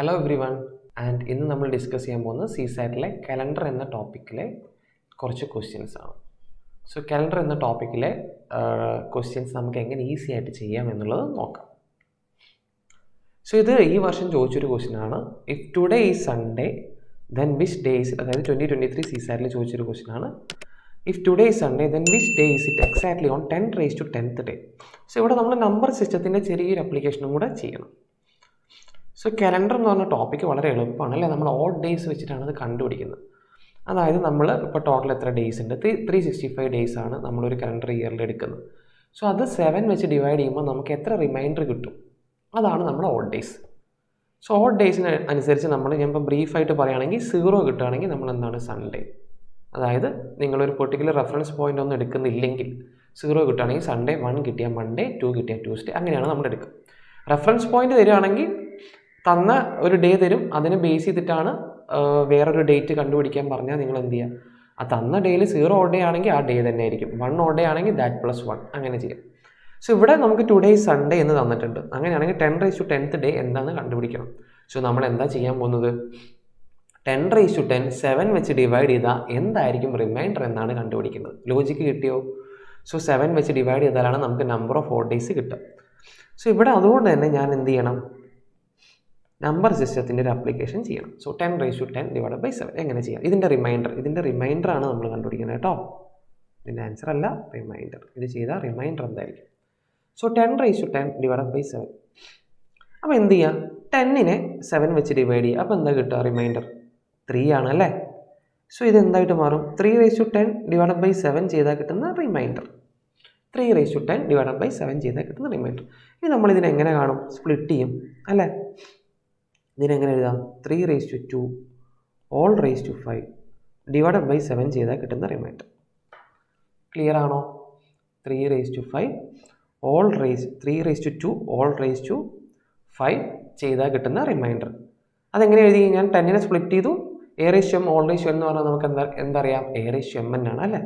Hello every one and ഇന്ന് നമ്മൾ discuss ചെയ്യാൻ പോകുന്നത് സീസാറ്റിലെ കലണ്ടർ എന്ന ടോപ്പിക്കിലെ കുറച്ച് ക്വസ്റ്റ്യൻസ് ആണ്. സോ കലണ്ടർ എന്ന ടോപ്പിക്കിലെ ക്വസ്റ്റ്യൻസ് നമുക്ക് എങ്ങനെ ഈസി ആയിട്ട് ചെയ്യാം എന്നുള്ളത് നോക്കാം. സോ ഇത് ഈ വർഷം ചോദിച്ചൊരു ക്വസ്റ്റ്യൻ ആണ്. If today is Sunday then which days, അതായത് 2023 സീസാറ്റിൽ ചോദിച്ചൊരു ക്വസ്റ്റ്യൻ ആണ്. If today is Sunday then which day is it exactly on 10⁻10th day. So ഇവിടെ നമ്മൾ നമ്പർ സിസ്റ്റത്തിൻ്റെ ചെറിയൊരു അപ്ലിക്കേഷനും കൂടെ ചെയ്യണം. സോ കലണ്ടർ എന്ന് പറഞ്ഞ ടോപ്പിക്ക് വളരെ എളുപ്പമാണ് അല്ലേ. നമ്മൾ ഓഡ് ഡേയ്സ് വെച്ചിട്ടാണ് അത് കണ്ടുപിടിക്കുന്നത്. അതായത് നമ്മൾ ഇപ്പോൾ ടോട്ടൽ എത്ര ഡേയ്സ് ഉണ്ട്, 365 ഡേയ്സ് ആണ് നമ്മളൊരു കലണ്ടർ ഇയറിൽ എടുക്കുന്നത്. സോ അത് 7 വെച്ച് ഡിവൈഡ് ചെയ്യുമ്പോൾ നമുക്ക് എത്ര റിമൈൻഡർ കിട്ടും, അതാണ് നമ്മൾ ഓഡ് ഡേയ്സ്. സോ ഓഡ് ഡേയ്സിന് അനുസരിച്ച് ഞാൻ ഇപ്പോൾ ബ്രീഫായിട്ട് പറയുകയാണെങ്കിൽ 0 കിട്ടുകയാണെങ്കിൽ നമ്മൾ എന്താണ് സൺഡേ. അതായത് നിങ്ങളൊരു പെർട്ടിക്കുലർ റെഫറൻസ് പോയിൻ്റ് ഒന്നും എടുക്കുന്നില്ലെങ്കിൽ 0 കിട്ടുകയാണെങ്കിൽ സൺഡേ, 1 കിട്ടിയാൽ മൺഡേ, 2 കിട്ടിയാൽ ട്യൂസ്ഡേ, അങ്ങനെയാണ് നമ്മൾ എടുക്കുക. റെഫറൻസ് പോയിൻ്റ് തരികയാണെങ്കിൽ തന്ന ഒരു ഡേ തരും, അതിനെ ബേസ് ചെയ്തിട്ടാണ് വേറൊരു ഡേറ്റ് കണ്ടുപിടിക്കാൻ പറഞ്ഞാൽ നിങ്ങൾ എന്ത് ചെയ്യുക, ആ തന്ന ഡേയിൽ 0 ഓഡ് ഡേ ആണെങ്കിൽ ആ ഡേ തന്നെ ആയിരിക്കും, 1 ഓഡ് ഡേ ആണെങ്കിൽ ദാറ്റ് +1 അങ്ങനെ ചെയ്യാം. സോ ഇവിടെ നമുക്ക് ടുഡേ സൺഡേ എന്ന് തന്നിട്ടുണ്ട്. അങ്ങനെയാണെങ്കിൽ 10⁻10th ഡേ എന്താണെന്ന് കണ്ടുപിടിക്കണം. സോ നമ്മൾ എന്താ ചെയ്യാൻ പോകുന്നത്, 10⁻10 7 വെച്ച് ഡിവൈഡ് ചെയ്താൽ എന്തായിരിക്കും റിമൈൻഡർ എന്നാണ് കണ്ടുപിടിക്കുന്നത്. ലോജിക്ക് കിട്ടിയോ? സോ 7 വെച്ച് ഡിവൈഡ് ചെയ്താലാണ് നമുക്ക് നമ്പർ ഓഫ് ഓഡ് ഡേയ്സ് കിട്ടുക. സോ ഇവിടെ അതുകൊണ്ട് തന്നെ ഞാൻ എന്ത് ചെയ്യണം, നമ്പർ സിസ്റ്റത്തിൻ്റെ ഒരു അപ്ലിക്കേഷൻ ചെയ്യണം. സോ 10⁻10 ഡിവൈഡ് ബൈ 7 എങ്ങനെ ചെയ്യാം, ഇതിൻ്റെ റിമൈൻഡർ ആണ് നമ്മൾ കണ്ടുപിടിക്കുന്നത് കേട്ടോ. ഇതിൻ്റെ ആൻസർ അല്ല, റിമൈൻഡർ. ഇത് ചെയ്താൽ റിമൈൻഡർ എന്തായിരിക്കും. So 10⁻10 divide by 7. അപ്പോൾ എന്ത് ചെയ്യുക, 10നെ 7 വെച്ച് ഡിവൈഡ് ചെയ്യുക. അപ്പോൾ എന്താ കിട്ടുക, റിമൈൻഡർ 3 ആണ് അല്ലേ. സോ ഇത് എന്തായിട്ട് മാറും, 3⁻10 ഡിവൈഡ് ബൈ 7 ചെയ്താൽ കിട്ടുന്ന റിമൈൻഡർ. 3⁻10 ഡിവൈഡ് ബൈ 7 ചെയ്താൽ കിട്ടുന്ന റിമൈൻഡർ. ഇനി നമ്മളിതിനെ എങ്ങനെ കാണും, സ്പ്ലിറ്റ് ചെയ്യും അല്ലേ. ഇതിനെങ്ങനെ എഴുതാം, 3⁻2 all raised to 5 divide by 7 ചെയ്താൽ കിട്ടുന്ന റിമൈൻഡർ. ക്ലിയർ ആണോ? 3⁻5 3⁻2 all raised to 5 ചെയ്താൽ കിട്ടുന്ന റിമൈൻഡർ. അതെങ്ങനെ എഴുതി, ഞാൻ 10നെ സ്പ്ലിറ്റ് ചെയ്തു, A⁻m all raised to n എന്ന് പറഞ്ഞാൽ നമുക്ക് എന്താ അറിയാം, A⁻mn ആണ് അല്ലേ.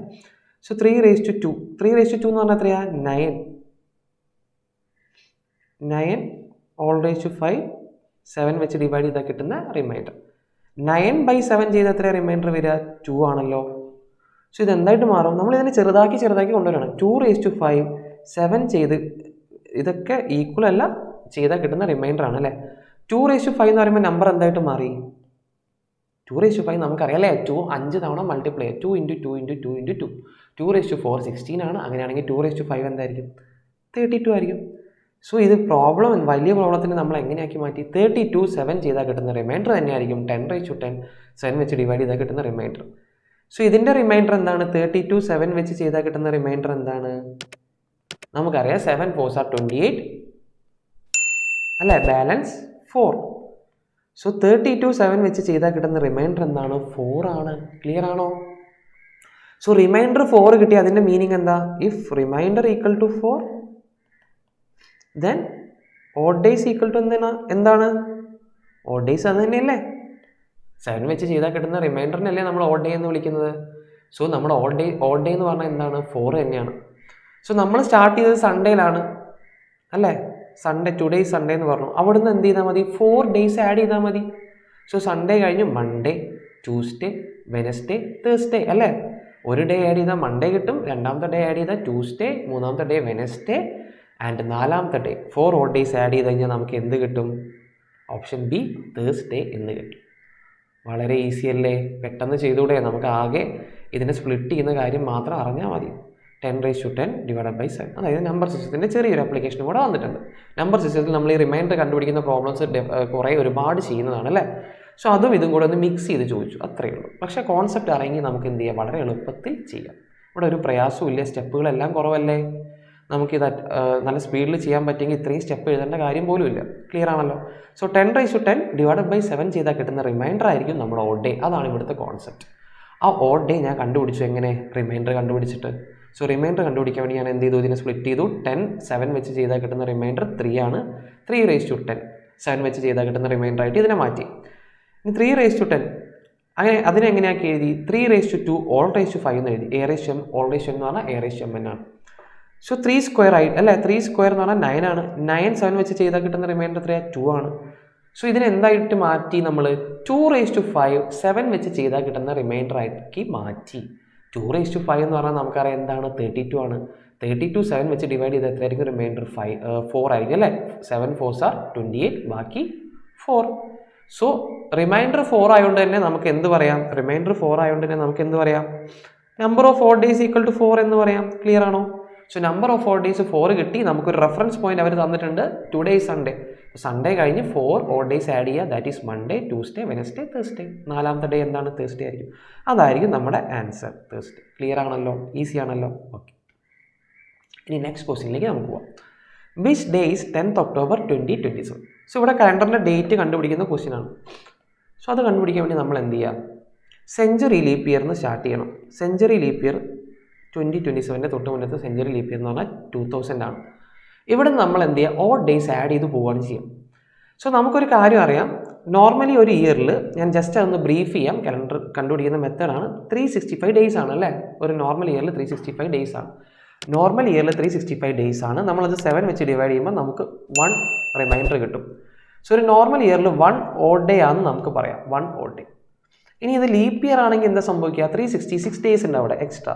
സോ 3⁻2 എന്ന് പറഞ്ഞാൽ എത്രയാ, 9 all raised to 5 7 വെച്ച് ഡിവൈഡ് ചെയ്താൽ കിട്ടുന്ന റിമൈൻഡർ. 9/7 ചെയ്ത് എത്ര റിമൈൻഡർ വരിക, 2 ആണല്ലോ. സോ ഇതെന്തായിട്ട് മാറും, നമ്മൾ ഇതിനെ ചെറുതാക്കി കൊണ്ടുവരണം. 2⁻5 7 ചെയ്ത് ഇതൊക്കെ ഈക്വൽ അല്ല ചെയ്താൽ കിട്ടുന്ന റിമൈൻഡർ ആണ് അല്ലേ. 2⁻5 എന്ന് പറയുമ്പോൾ നമ്പർ എന്തായിട്ട് മാറി, 2⁻5 നമുക്കറിയാം അല്ലേ, 2 5 തവണ മൾട്ടിപ്ലൈ, 2 × 2 × 2 × 2 2⁻4 16 ആണ്. അങ്ങനെയാണെങ്കിൽ 2⁻5 എന്തായിരിക്കും, 32 ആയിരിക്കും. സോ ഇത് വലിയ പ്രോബ്ലത്തിന് നമ്മൾ എങ്ങനെയാക്കി മാറ്റി, 32 7 ചെയ്താൽ കിട്ടുന്ന റിമൈൻഡർ തന്നെയായിരിക്കും 10⁻10 7 വെച്ച് ഡിവൈഡ് ചെയ്താൽ കിട്ടുന്ന റിമൈൻഡർ. സോ ഇതിൻ്റെ റിമൈൻഡർ എന്താണ്, 32 7 വെച്ച് ചെയ്താൽ കിട്ടുന്ന റിമൈൻഡർ എന്താണ്, നമുക്കറിയാം 7 4s are 28 അല്ലേ, ബാലൻസ് 4. സോ 32 7 വെച്ച് ചെയ്താൽ കിട്ടുന്ന റിമൈൻഡർ എന്താണ്, 4 ആണ്. ക്ലിയർ ആണോ? സോ റിമൈൻഡർ 4 കിട്ടി, അതിൻ്റെ മീനിങ് എന്താ, if reminder equal to 4 then odd days equal to എന്താണ്, ഓഡ് ഡേയ്സ് അത് തന്നെയല്ലേ. 7 വെച്ച് ചെയ്താൽ കിട്ടുന്ന റിമൈൻഡറിനല്ലേ നമ്മൾ ഓഡ് ഡേ എന്ന് വിളിക്കുന്നത്. സോ നമ്മുടെ ഓഡ് ഡേ എന്ന് പറഞ്ഞാൽ എന്താണ്, 4 തന്നെയാണ്. സോ നമ്മൾ സ്റ്റാർട്ട് ചെയ്തത് സൺഡേയിലാണ് അല്ലേ, ടുഡേ സൺഡേ എന്ന് പറഞ്ഞു. അവിടുന്ന് എന്ത് ചെയ്താൽ മതി, 4 ഡേയ്സ് ആഡ് ചെയ്താൽ മതി. സോ സൺഡേ കഴിഞ്ഞ് മൺഡേ, ട്യൂസ്ഡേ, വെനസ്ഡേ, തേഴ്സ്ഡേ അല്ലേ. ഒരു ഡേ ആഡ് ചെയ്താൽ മൺഡേ കിട്ടും, രണ്ടാമത്തെ ഡേ ആഡ് ചെയ്താൽ ട്യൂസ്ഡേ, മൂന്നാമത്തെ ഡേ വെനസ്ഡേ ആൻഡ് 4ാമത്തെ ഡേ 4 ഓഡ് ഡേയ്സ് ആഡ് ചെയ്ത് കഴിഞ്ഞാൽ നമുക്ക് എന്ത് കിട്ടും, ഓപ്ഷൻ ബി തേഴ്സ്ഡേ എന്ന് കിട്ടും. വളരെ ഈസി അല്ലേ, പെട്ടെന്ന് ചെയ്തുകൂടെ. നമുക്ക് ആകെ ഇതിനെ സ്പ്ലിറ്റ് ചെയ്യുന്ന കാര്യം മാത്രം അറിഞ്ഞാൽ മതി. 10⁻10 ഡിവൈഡ് ബൈ 7, അതായത് നമ്പർ സിസ്റ്റത്തിൻ്റെ ചെറിയൊരു അപ്ലിക്കേഷനും കൂടെ വന്നിട്ടുണ്ട്. നമ്പർ സിസ്റ്റത്തിൽ നമ്മൾ ഈ റിമൈൻഡർ കണ്ടുപിടിക്കുന്ന പ്രോബ്ലംസ് ഒരുപാട് ചെയ്യുന്നതാണ് അല്ലേ. സോ അതും ഇതും കൂടെ ഒന്ന് മിക്സ് ചെയ്ത് ചോദിച്ചു, അത്രയേ ഉള്ളൂ. പക്ഷേ കോൺസെപ്റ്റ് അറിയെങ്കിൽ നമുക്ക് എന്ത് ചെയ്യാം, വളരെ എളുപ്പത്തിൽ ചെയ്യാം. ഇവിടെ ഒരു പ്രയാസവും ഇല്ല, സ്റ്റെപ്പുകളെല്ലാം കുറവല്ലേ. നമുക്കിത് നല്ല സ്പീഡിൽ ചെയ്യാൻ പറ്റുമെങ്കിൽ ഇത്രയും സ്റ്റെപ്പ് എഴുതേണ്ട കാര്യം പോലും ഇല്ല. ക്ലിയർ ആണല്ലോ. സോ 10⁻10 ഡിവൈഡ് ബൈ 7 ചെയ്താൽ കിട്ടുന്ന റിമൈൻഡർ ആയിരിക്കും നമ്മുടെ ഓഡ് ഡേ. അതാണ് ഇവിടുത്തെ കോൺസെപ്റ്റ്. ആ ഓഡ് ഡേ ഞാൻ കണ്ടുപിടിച്ചു എങ്ങനെ, റിമൈൻഡർ കണ്ടുപിടിച്ചിട്ട്. സോ റിമൈൻഡർ കണ്ടുപിടിക്കാൻ വേണ്ടി ഞാൻ എന്ത് ചെയ്തു, ഇതിനെ സ്പ്ലിറ്റ് ചെയ്തു. 10 7 വെച്ച് ചെയ്താൽ കിട്ടുന്ന റിമൈൻഡർ 3 ആണ്. 3⁻10 7 വെച്ച് ചെയ്താൽ കിട്ടുന്ന റിമൈൻഡർ ആയിട്ട് ഇതിനെ മാറ്റി. ഇനി 3⁻10 അങ്ങനെ അതിനെങ്ങനെയാക്കി എഴുതി, 3⁻2 all raised to 5 എന്ന് എഴുതി. A⁻m all raised to n എന്ന് പറഞ്ഞാൽ A⁻mn ആണ്. സോ 3² ആയിട്ട് അല്ലേ, 3² എന്ന് പറഞ്ഞാൽ 9 ആണ്. 9 7 വെച്ച് ചെയ്താൽ കിട്ടുന്ന റിമൈൻഡർ എത്രയാണ്, 2 ആണ്. സോ ഇതിനെന്തായിട്ട് മാറ്റി നമ്മൾ 2⁵, 7 വെച്ച് ചെയ്താൽ കിട്ടുന്ന റിമൈൻഡർ ആക്കി മാറ്റി. 2⁵ എന്ന് പറഞ്ഞാൽ നമുക്കറിയാം എന്താണ് 32 ആണ്. 32 7 വെച്ച് ഡിവൈഡ് ചെയ്താൽ എത്രയായിരിക്കും റിമൈൻഡർ 4 ആയിരിക്കും അല്ലേ. 7 4s are 28, ബാക്കി 4. സോ റിമൈൻഡർ 4 ആയതുകൊണ്ട് തന്നെ നമുക്ക് എന്ത് പറയാം, number of odd days equal to 4 എന്ന് പറയാം. ക്ലിയർ ആണോ? So number of odd days 4 കിട്ടി. നമുക്കൊരു റെഫറൻസ് പോയിന്റ് അവർ തന്നിട്ടുണ്ട്, ടുഡേ സൺഡേ. സൺഡേ കഴിഞ്ഞ് 4 ഓഡ് ഡേയ്സ് ആഡ് ചെയ്യുക, that is Monday, Tuesday, Wednesday, Thursday. 4ാമത്തെ ഡേ എന്താണ്? തേഴ്സ്ഡേ ആയിരിക്കും. അതായിരിക്കും നമ്മുടെ ആൻസർ, തേഴ്സ്ഡേ. ക്ലിയർ ആണല്ലോ? ഈസി ആണല്ലോ? ഓക്കെ. ഇനി നെക്സ്റ്റ് ക്വസ്റ്റ്യനിലേക്ക് നമുക്ക് പോവാം. Which day is 10th October 2027? So ഇവിടെ കലണ്ടറിൻ്റെ ഡേറ്റ് കണ്ടുപിടിക്കുന്ന ക്വസ്റ്റ്യൻ ആണ്. സോ അത് കണ്ടുപിടിക്കാൻ വേണ്ടി നമ്മൾ എന്ത് ചെയ്യാം, സെഞ്ചുറി ലീപ്പ് ഇയറിന് സ്റ്റാർട്ട് ചെയ്യണം. സെഞ്ചുറി ലീപ്പ് ഇയർ 2027 തൊട്ട് മുന്നത്തെ സെഞ്ചുറി ലീപ്പ് ഇയർ എന്ന് പറഞ്ഞാൽ 2000 ആണ്. ഇവിടെ നമ്മൾ എന്ത് ചെയ്യുക, ഓഡ് ഡേയ്സ് ആഡ് ചെയ്ത് പോവുകയാണ് ചെയ്യാം. സോ നമുക്കൊരു കാര്യം അറിയാം, നോർമലി ഒരു ഇയറിൽ ഞാൻ ജസ്റ്റ് അതൊന്ന് ബ്രീഫ് ചെയ്യാം. കലണ്ടർ കണ്ടുപിടിക്കുന്ന മെത്തേഡാണ് 365 ഡേയ്സ് ആണ് അല്ലേ. ഒരു നോർമൽ ഇയറിൽ 365 ഡേയ്സ് ആണ്. നോർമൽ ഇയറിൽ 365 ഡേയ്സ് ആണ്. നമ്മളത് 7 വെച്ച് ഡിവൈഡ് ചെയ്യുമ്പോൾ നമുക്ക് 1 റിമൈൻഡർ കിട്ടും. സോ ഒരു നോർമൽ ഇയറിൽ 1 ഓഡ് ഡേ ആണെന്ന് നമുക്ക് പറയാം, 1 ഓഡ് ഡേ. ഇനി ഇത് ലീപ്പ് ഇയർ ആണെങ്കിൽ എന്താ സംഭവിക്കുക, 366 ഡേയ്സ് ഉണ്ട് അവിടെ എക്സ്ട്രാ.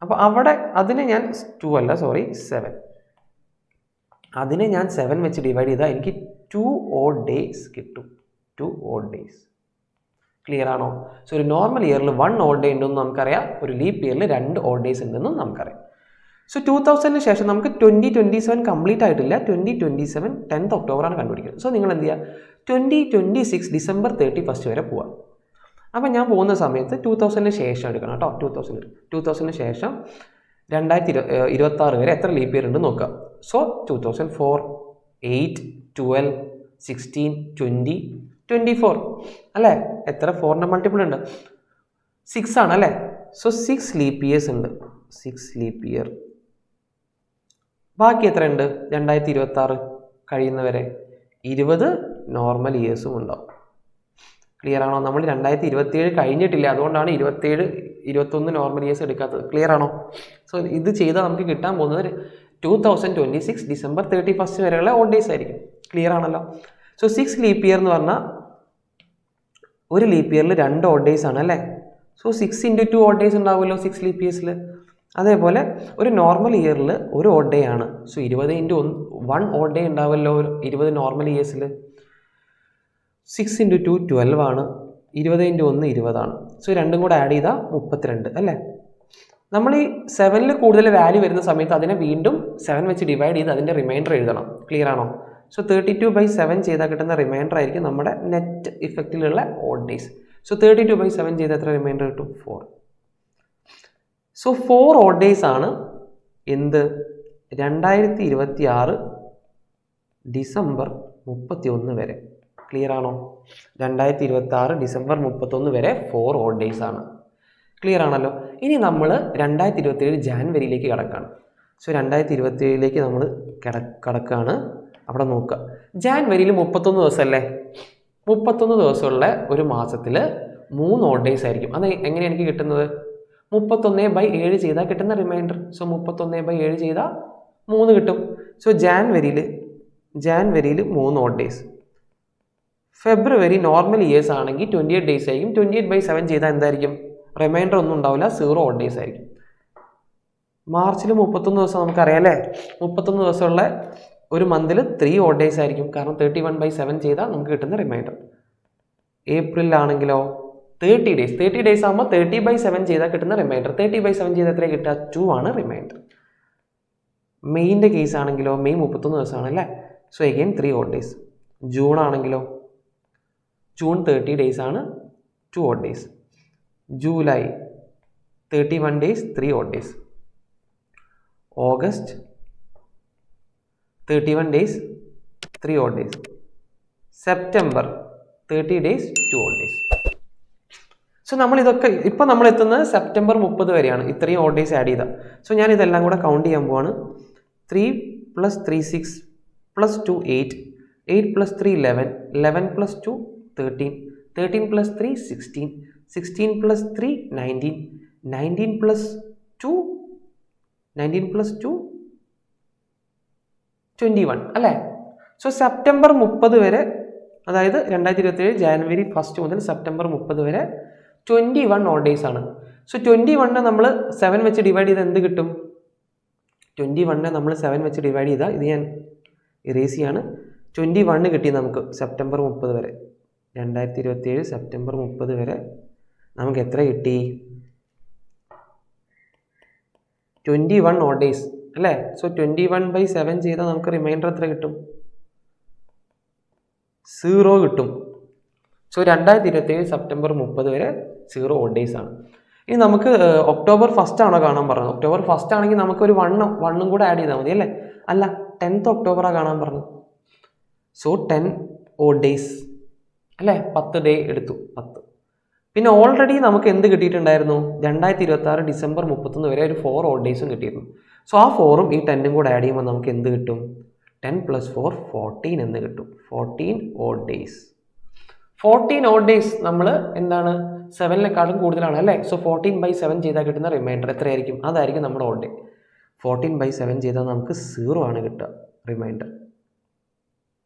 അപ്പോൾ അവിടെ അതിനെ ഞാൻ 7 അതിനെ ഞാൻ 7 വെച്ച് ഡിവൈഡ് ചെയ്താൽ എനിക്ക് 2 ഓഡ് ഡേയ്സ് കിട്ടും. 2 ഓഡ് ഡേയ്സ്. ക്ലിയർ ആണോ? സോ ഒരു നോർമൽ ഇയറിൽ 1 ഓഡ് ഡേ ഉണ്ടെന്ന് നമുക്കറിയാം, ഒരു ലീപ്പ് ഇയറിൽ 2 ഓഡ് ഡേയ്സ് ഉണ്ടെന്നും നമുക്കറിയാം. സോ 2000 ശേഷം നമുക്ക് 2027 കംപ്ലീറ്റ് ആയിട്ടില്ല. 2027 10th October ആണ് കണ്ടുപിടിക്കുന്നത്. സോ നിങ്ങൾ എന്ത് ചെയ്യുക, 2026 December 31 വരെ പോവാം. അപ്പം ഞാൻ പോകുന്ന സമയത്ത് 2000 ശേഷം എടുക്കണം കേട്ടോ. 2000 ശേഷം 2026 വരെ എത്ര ലീപ്പ് ഇയർ ഉണ്ട് നോക്കാം. സോ 2004, 8, 12, 16, 20, 24 അല്ലേ. എത്ര 4ൻ്റെ മൾട്ടിപ്പിൾ ഉണ്ട്? 6 ആണ് അല്ലേ. സോ 6 ലീപ്പ് ഇയേഴ്സ് ഉണ്ട്. 6 ലീപ്പ് ഇയർ. ബാക്കി എത്ര ഉണ്ട്? 2026 കഴിയുന്നവരെ 20 നോർമൽ ഇയേഴ്സും ഉണ്ടാവും. ക്ലിയർ ആണോ? നമ്മൾ 2027 കഴിഞ്ഞിട്ടില്ല, അതുകൊണ്ടാണ് 27, 21 നോർമൽ ഇയേഴ്സ് എടുക്കാത്തത്. ക്ലിയർ ആണോ? സോ ഇത് ചെയ്താൽ നമുക്ക് കിട്ടാൻ പോകുന്നത് 2026 December 31 വരെയുള്ള ഓഡ് ഡേയ്സ് ആയിരിക്കും. ക്ലിയർ ആണല്ലോ? സോ 6 ലീപ്പ് ഇയർ എന്ന് പറഞ്ഞാൽ ഒരു ലീപ്പ് ഇയറിൽ 2 ഓഡ് ഡേയ്സ് ആണ് അല്ലേ. സോ 6 × 2 ഓഡ് ഡേയ്സ് ഉണ്ടാവുമല്ലോ 6 ലീപ്പ് ഇയേഴ്സിൽ. അതേപോലെ ഒരു നോർമൽ ഇയറിൽ ഒരു ഓഡ് ഡേ ആണ്. സോ 20 × 1 ഓഡ് ഡേ ഉണ്ടാവുമല്ലോ 20 നോർമൽ ഇയേഴ്സിൽ. 6 × 2 12 ആണ്. 20 × 1 20 ആണ്. സോ രണ്ടും കൂടെ ആഡ് ചെയ്താൽ 32 അല്ലേ. നമ്മൾ ഈ 7ൽ കൂടുതൽ വാല്യൂ വരുന്ന സമയത്ത് അതിനെ വീണ്ടും 7 വെച്ച് ഡിവൈഡ് ചെയ്ത് അതിൻ്റെ റിമൈൻഡർ എഴുതണം. ക്ലിയർ ആണോ? സോ 32/7 ചെയ്താൽ കിട്ടുന്ന റിമൈൻഡർ ആയിരിക്കും നമ്മുടെ നെറ്റ് ഇഫക്റ്റിലുള്ള ഓഡ് ഡേയ്സ്. സോ 32/7 ചെയ്താൽ എത്ര റിമൈൻഡർ കിട്ടും? 4. സോ 4 ഓഡ് ഡേയ്സ് ആണ് എന്ത് 2026 December 31 വരെ. ക്ലിയർ ആണോ? 2026 December 31 വരെ 4 ഓഡ് ഡേയ്സ് ആണ്. ക്ലിയർ ആണല്ലോ? ഇനി നമ്മൾ 2027 ജാനുവരിയിലേക്ക് കടക്കുകയാണ്. സോ 2027ലേക്ക് നമ്മൾ കടക്കുകയാണ്. അവിടെ നോക്കുക, ജാനുവരിയിൽ 31 ദിവസമല്ലേ. 31 ദിവസമുള്ള ഒരു മാസത്തിൽ 3 ഓഡ് ഡേയ്സ് ആയിരിക്കും. അത് എങ്ങനെയാണ് എനിക്ക് കിട്ടുന്നത്? 31/7 ചെയ്താൽ കിട്ടുന്ന റിമൈൻഡർ. സോ 31/7 ചെയ്താൽ 3 കിട്ടും. സോ ജാനുവരിയിൽ 3 odd days. February normal years ആണെങ്കിൽ 28 ഡേയ്സ് ആയിരിക്കും. 28/7 ചെയ്താൽ എന്തായിരിക്കും? റിമൈൻഡർ ഒന്നും ഉണ്ടാവില്ല, 0 ഓഡ് ഡേയ്സ് ആയിരിക്കും. മാർച്ചിൽ 31 ദിവസം നമുക്കറിയാം അല്ലേ. 31 ദിവസമുള്ള ഒരു മന്തിൽ 3 ഓഡ് ഡേയ്സ് ആയിരിക്കും, കാരണം 31/7 ചെയ്താൽ നമുക്ക് കിട്ടുന്ന റിമൈൻഡർ. ഏപ്രിലാണെങ്കിലോ 30 ഡേയ്സ്. 30 ഡേയ്സ് ആകുമ്പോൾ 30/7 ചെയ്താൽ കിട്ടുന്ന റിമൈൻഡർ. 30/7 ചെയ്താൽ എത്ര കിട്ടുക? 2 ആണ് റിമൈൻഡർ. മെയ്യിൻ്റെ കേസ് ആണെങ്കിലോ മെയ് 31 ദിവസമാണ് അല്ലേ. So again 3 odd days. June ആണെങ്കിലോ ജൂൺ 30 ഡേയ്സ് ആണ്, 2 odd days. July 31 days, 3 odd days. August 31 days, 3 odd days. September 30 days, 2 odd days. So നമ്മൾ ഇതൊക്കെ ഇപ്പം നമ്മൾ എത്തുന്നത് സെപ്റ്റംബർ 30 വരെയാണ്, ഇത്രയും ഓഡ് ഡേയ്സ് ആഡ് ചെയ്താൽ. സോ ഞാൻ ഇതെല്ലാം കൂടെ കൗണ്ട് ചെയ്യാൻ പോവാണ്. 3 + 3 6 + 2 8, 8 + 3 11, 11 + 2 13, 13 + 3 16, 16 + 3 19, 19 + 2 21 അല്ലേ. സോ സെപ്റ്റംബർ 30 വരെ അതായത് 2027 ജാനുവരി 1 മുതൽ സെപ്റ്റംബർ 30 വരെ 21 ഓഡ് ഡേയ്സ് ആണ്. സോ 21 നമ്മൾ 7 വെച്ച് ഡിവൈഡ് ചെയ്താൽ എന്ത് കിട്ടും? 21 നമ്മൾ 7 വെച്ച് ഡിവൈഡ് ചെയ്താൽ ഇത് ഞാൻ ഇറേസ് ചെയ്യാണ്. 21 കിട്ടി നമുക്ക് സെപ്റ്റംബർ 30 വരെ. 2027 സെപ്റ്റംബർ 30 വരെ നമുക്ക് എത്ര കിട്ടി? 21 ഓഡ് ഡേയ്സ് അല്ലേ? സോ 21/7 ചെയ്താൽ നമുക്ക് റിമൈൻഡർ എത്ര കിട്ടും? 0 കിട്ടും. സോ 2027 സെപ്റ്റംബർ 30 വരെ 0 ഓഡ് ഡേയ്സ് ആണ്. ഇനി നമുക്ക് ഒക്ടോബർ 1 ആണോ കാണാൻ പറഞ്ഞത്? ഒക്ടോബർ 1 ആണെങ്കിൽ നമുക്കൊരു വണ്ണും കൂടെ ആഡ് ചെയ്താൽ മതി അല്ലേ? അല്ല, 10th ഒക്ടോബറാണ് കാണാൻ പറഞ്ഞത്. സോ 10 ഓഡ് ഡേയ്സ് അല്ലേ? 10 ഡേ എടുത്തു, 10. പിന്നെ ഓൾറെഡി നമുക്ക് എന്ത് കിട്ടിയിട്ടുണ്ടായിരുന്നു? 2026 ഡിസംബർ 31 വരെ ഒരു 4 ഓഡ് ഡേയ്സും കിട്ടിയിരുന്നു. സോ ആ 4ഉം ഈ 10ഉം കൂടെ ആഡ് ചെയ്യുമ്പോൾ നമുക്ക് എന്ത് കിട്ടും? 10 + 4 14 എന്ന് കിട്ടും. 14 ഓഡ് ഡേയ്സ്. 14 ഓഡ് ഡേയ്സ് നമ്മൾ എന്താണ് 7നെക്കാളും കൂടുതലാണ് അല്ലേ? സോ 14/7 ചെയ്താൽ കിട്ടുന്ന റിമൈൻഡർ എത്രയായിരിക്കും? അതായിരിക്കും നമ്മുടെ ഓഡ് ഡേ. 14/7 ചെയ്താൽ നമുക്ക് 0 ആണ് കിട്ടുക റിമൈൻഡർ.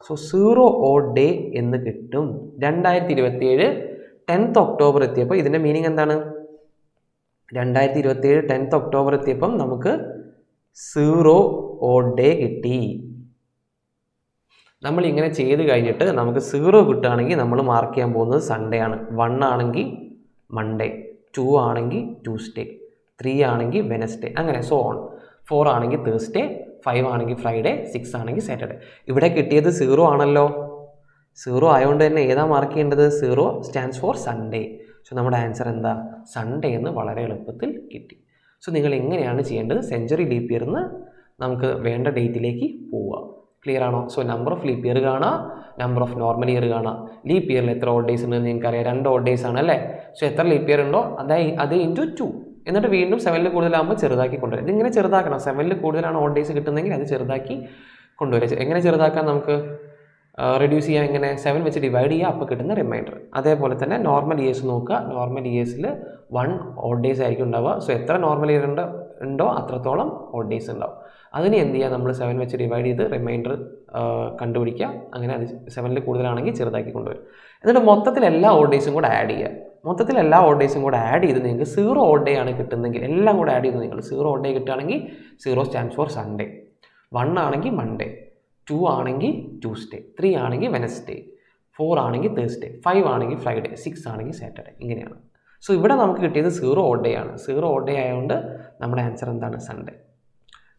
സോ 0 ഓഡ് ഡേ എന്ന് കിട്ടും. 2027 10th ഒക്ടോബർ എത്തിയപ്പോൾ ഇതിൻ്റെ മീനിങ് എന്താണ്? 2027 10th ഒക്ടോബർ എത്തിയപ്പം നമുക്ക് 0 ഓഡ് ഡേ കിട്ടി. നമ്മൾ ഇങ്ങനെ ചെയ്ത് കഴിഞ്ഞിട്ട് നമുക്ക് 0 കിട്ടുകയാണെങ്കിൽ നമ്മൾ മാർക്ക് ചെയ്യാൻ പോകുന്നത് സൺഡേ ആണ്. 1 ആണെങ്കിൽ മൺഡേ, 2 ആണെങ്കിൽ ട്യൂസ്ഡേ, 3 ആണെങ്കിൽ വെനസ്ഡേ, അങ്ങനെ സോ ഓൺ. 4 ആണെങ്കിൽ തേഴ്സ്ഡേ, 5 ആണെങ്കിൽ ഫ്രൈഡേ, 6 ആണെങ്കിൽ സാറ്റർഡേ. ഇവിടെ കിട്ടിയത് 0 ആണല്ലോ. 0 ആയതുകൊണ്ട് തന്നെ ഏതാ മാർക്ക് ചെയ്യേണ്ടത്? 0 സ്റ്റാൻഡ്സ് ഫോർ സൺഡേ. സോ നമ്മുടെ ആൻസർ എന്താ? സൺഡേ എന്ന് വളരെ എളുപ്പത്തിൽ കിട്ടി. സോ നിങ്ങൾ എങ്ങനെയാണ് ചെയ്യേണ്ടത്? സെഞ്ച്വറി ലീപ്പ് ഇയർ എന്ന് നമുക്ക് വേണ്ട ഡേറ്റിലേക്ക് പോവുക. ക്ലിയർ ആണോ? So number of leap year കാണാം, നമ്പർ ഓഫ് നോർമൽ ഇയർ കാണാം. ലീപ്പ് ഇയറിൽ എത്ര ഓഡ് ഡേയ്സ് ഉണ്ടെന്ന് നിങ്ങൾക്കറിയാം, 2 ഓഡ് ഡേയ്സ് ആണ് അല്ലേ? സോ എത്ര ലീപ്പ് ഇയർ ഉണ്ടോ അത് ഇൻറ്റു 2. എന്നിട്ട് വീണ്ടും 7ൽ കൂടുതലാകുമ്പോൾ ചെറുതാക്കി കൊണ്ടുവരും. ഇതിങ്ങനെ ചെറുതാക്കണം. 7ൽ കൂടുതലാണ് ഓഡ് ഡേയ്സ് കിട്ടുന്നതെങ്കിൽ അത് ചെറുതാക്കി കൊണ്ടുവരും. എങ്ങനെ ചെറുതാക്കാൻ നമുക്ക് റെഡ്യൂസ് ചെയ്യാം? എങ്ങനെ? 7 വെച്ച് ഡിവൈഡ് ചെയ്യുക, അപ്പോൾ കിട്ടുന്ന റിമൈൻഡർ. അതേപോലെ തന്നെ നോർമൽ ഇയേഴ്സ് നോക്കുക. നോർമൽ ഇയേഴ്സിൽ 1 ഓഡ് ഡേയ്സ് ആയിരിക്കും ഉണ്ടാവുക. സോ എത്ര നോർമൽ ഇയർ ഉണ്ടോ അത്രത്തോളം ഓഡ് ഡേയ്സ് ഉണ്ടാവും. അതിന് എന്ത് ചെയ്യുക? നമ്മൾ 7 വെച്ച് ഡിവൈഡ് ചെയ്ത് റിമൈൻഡർ കണ്ടുപിടിക്കുക. അങ്ങനെ അത് 7ൽ കൂടുതലാണെങ്കിൽ ചെറുതാക്കി കൊണ്ടുവരും. എന്നിട്ട് മൊത്തത്തിൽ എല്ലാ ഓഡ് ഡേയ്സും കൂടെ ആഡ് ചെയ്യുക. മൊത്തത്തിൽ എല്ലാ ഓഡ് ഡേയ്സും കൂടെ ആഡ് ചെയ്ത് നിങ്ങൾക്ക് 0 ഓഡ് ഡേ ആണ് കിട്ടുന്നതെങ്കിൽ എല്ലാം കൂടെ ആഡ് ചെയ്ത് നിങ്ങൾ 0 ഓഡ് ഡേ കിട്ടുകയാണെങ്കിൽ 0 സ്റ്റാൻഡ്സ് ഫോർ സൺഡേ, 1 ആണെങ്കിൽ മൺഡേ, 2 ആണെങ്കിൽ ട്യൂസ്ഡേ, 3 ആണെങ്കിൽ വെനസ്ഡേ, 4 ആണെങ്കിൽ തേഴ്സ്ഡേ, 5 ആണെങ്കിൽ ഫ്രൈഡേ, 6 ആണെങ്കിൽ സാറ്റർഡേ. ഇങ്ങനെയാണ്. സോ ഇവിടെ നമുക്ക് കിട്ടിയത് 0 ഓഡ് ഡേ ആണ്. 0 ഓഡ് ഡേ ആയതുകൊണ്ട് നമ്മുടെ ആൻസർ എന്താണ്? സൺഡേ.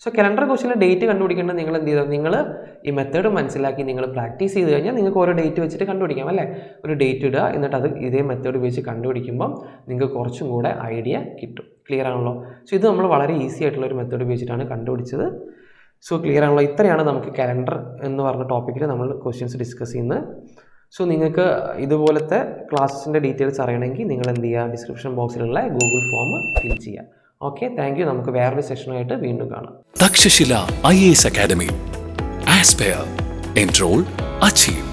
സോ കലണ്ടർ ക്വസ്റ്റ്യനിൽ ഡേറ്റ് കണ്ടുപിടിക്കേണ്ടത് നിങ്ങൾ എന്ത് ചെയ്താൽ? നിങ്ങൾ ഈ മെത്തേഡ് മനസ്സിലാക്കി നിങ്ങൾ പ്രാക്ടീസ് ചെയ്ത് കഴിഞ്ഞാൽ നിങ്ങൾക്ക് ഓരോ ഡേറ്റ് വെച്ചിട്ട് കണ്ടുപിടിക്കാം അല്ലേ? ഒരു ഡേറ്റ് ഇടുക, എന്നിട്ട് അത് ഇതേ മെത്തേഡ് ഉപയോഗിച്ച് കണ്ടുപിടിക്കുമ്പം നിങ്ങൾക്ക് കുറച്ചും കൂടെ ഐഡിയ കിട്ടും. ക്ലിയർ ആണല്ലോ? സോ ഇത് നമ്മൾ വളരെ ഈസി ആയിട്ടുള്ള ഒരു മെത്തേഡ് ഉപയോഗിച്ചിട്ടാണ് കണ്ടുപിടിച്ചത്. സോ ക്ലിയർ ആണല്ലോ? ഇത്രയാണ് നമുക്ക് കലണ്ടർ എന്ന് പറഞ്ഞ ടോപ്പിക്കിൽ നമ്മൾ ക്വസ്റ്റ്യൻസ് ഡിസ്കസ് ചെയ്യുന്നത്. സോ നിങ്ങൾക്ക് ഇതുപോലത്തെ ക്ലാസ്സിൻ്റെ ഡീറ്റെയിൽസ് അറിയണമെങ്കിൽ നിങ്ങൾ എന്ത് ചെയ്യുക? ഡിസ്ക്രിപ്ഷൻ ബോക്സിലുള്ള ഗൂഗിൾ ഫോം ഫിൽ ചെയ്യുക. Okay, thank you. നമുക്ക് വേറൊരു സെഷനുമായിട്ട് വീണ്ടും കാണാം. Takshashila IAS academy. Aspire, enrol, achieve.